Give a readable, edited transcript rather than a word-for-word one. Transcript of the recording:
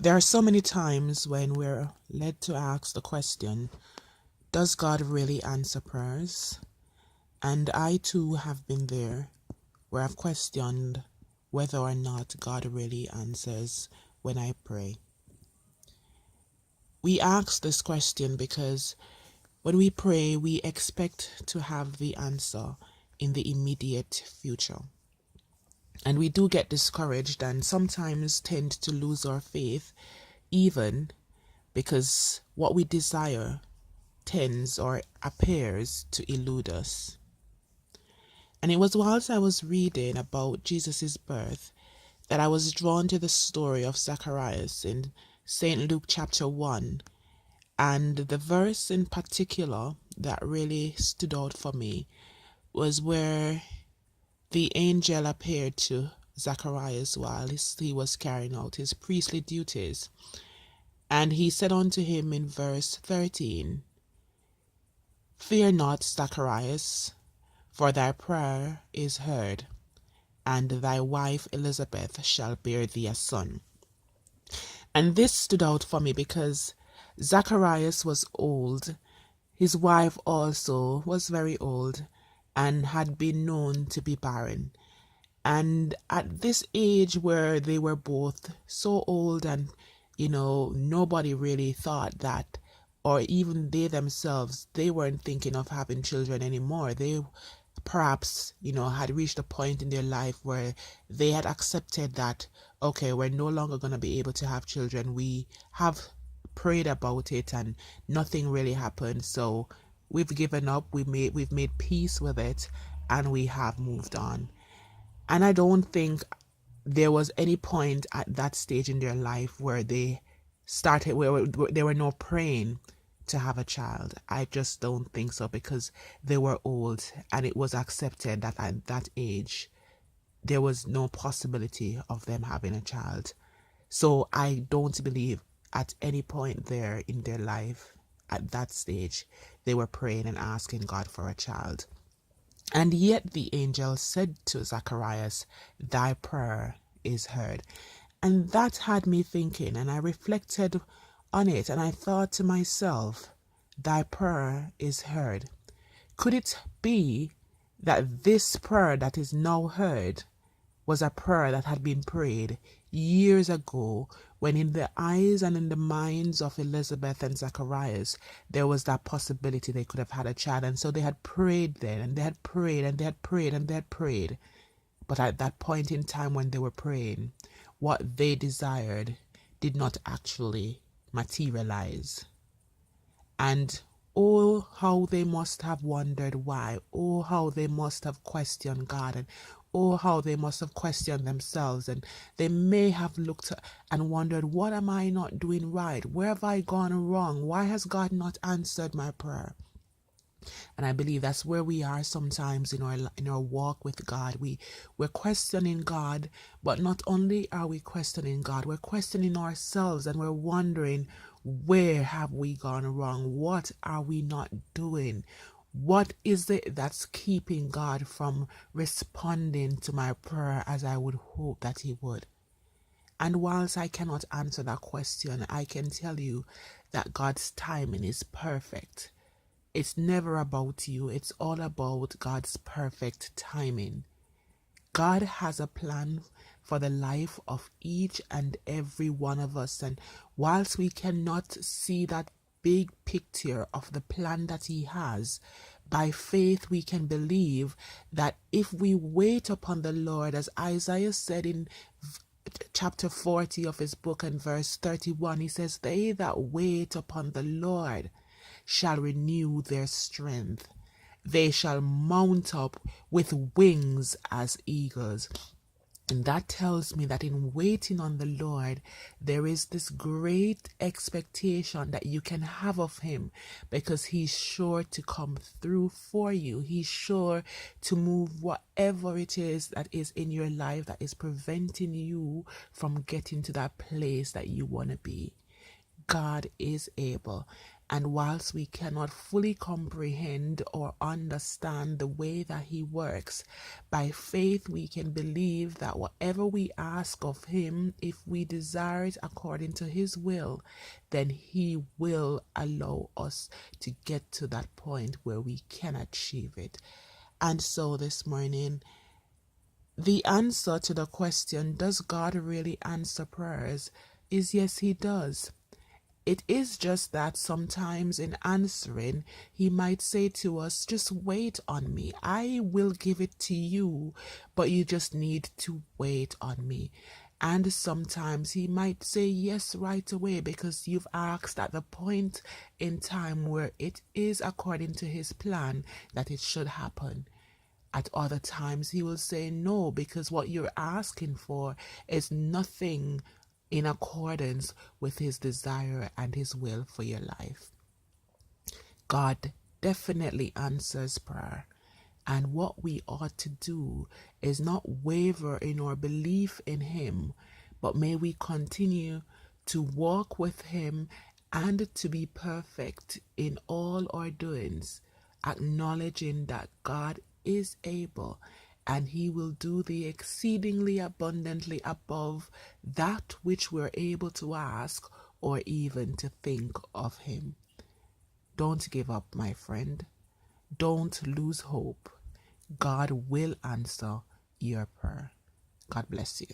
There are so many times when we're led to ask the question, does God really answer prayers? And I too have been there where I've questioned whether or not God really answers when I pray. We ask this question because when we pray, we expect to have the answer in the immediate future. And we do get discouraged and sometimes tend to lose our faith, even because what we desire tends or appears to elude us. And it was whilst I was reading about Jesus' birth that I was drawn to the story of Zacharias in St. Luke chapter 1. And the verse in particular that really stood out for me was where the angel appeared to Zacharias while he was carrying out his priestly duties. And he said unto him in verse 13, Fear not, Zacharias, for thy prayer is heard, and thy wife Elizabeth shall bear thee a son. And this stood out for me because Zacharias was old. His wife also was very old and had been known to be barren. And at this age where they were both so old and, nobody really thought that, or even they themselves, they weren't thinking of having children anymore. They perhaps, had reached a point in their life where they had accepted that, okay, we're no longer going to be able to have children. We have prayed about it and nothing really happened. So we've given up, we've made peace with it, and we have moved on. And I don't think there was any point at that stage in their life where they started, where they were no praying to have a child. I just don't think so, because they were old and it was accepted that at that age there was no possibility of them having a child. So I don't believe at any point there in their life at that stage they were praying and asking God for a child. And yet the angel said to Zacharias, Thy prayer is heard. And that had me thinking, and I reflected on it, and I thought to myself, Thy prayer is heard. Could it be that this prayer that is now heard was a prayer that had been prayed years ago, when in the eyes and in the minds of Elizabeth and Zacharias there was that possibility they could have had a child, and so they had prayed then, and they had prayed and they had prayed and they had prayed. But at that point in time when they were praying, what they desired did not actually materialize. And oh, how they must have wondered why. Oh, how they must have questioned God. And oh, how they must have questioned themselves. And they may have looked and wondered, what am I not doing right? Where have I gone wrong? Why has God not answered my prayer? And I believe that's where we are sometimes in our walk with God. We're questioning God, but not only are we questioning God, we're questioning ourselves, and we're wondering, where have we gone wrong? What are we not doing? What is it that's keeping God from responding to my prayer as I would hope that he would? And whilst I cannot answer that question, I can tell you that God's timing is perfect. It's never about you. It's all about God's perfect timing. God has a plan for the life of each and every one of us. And whilst we cannot see that big picture of the plan that he has, by faith we can believe that if we wait upon the Lord, as Isaiah said in chapter 40 of his book and verse 31, he says, They that wait upon the Lord shall renew their strength. They shall mount up with wings as eagles. And that tells me that in waiting on the Lord, there is this great expectation that you can have of him, because he's sure to come through for you. He's sure to move whatever it is that is in your life that is preventing you from getting to that place that you want to be. God is able. And whilst we cannot fully comprehend or understand the way that He works, by faith we can believe that whatever we ask of Him, if we desire it according to His will, then He will allow us to get to that point where we can achieve it. And so this morning, the answer to the question, does God really answer prayers, is yes, He does. It is just that sometimes in answering, He might say to us, just wait on me. I will give it to you, but you just need to wait on me. And sometimes He might say yes right away because you've asked at the point in time where it is according to His plan that it should happen. At other times, He will say no, because what you're asking for is nothing in accordance with His desire and His will for your life. God definitely answers prayer. And what we ought to do is not waver in our belief in Him, but may we continue to walk with Him and to be perfect in all our doings, acknowledging that God is able and He will do the exceedingly abundantly above that which we're able to ask or even to think of Him. Don't give up, my friend. Don't lose hope. God will answer your prayer. God bless you.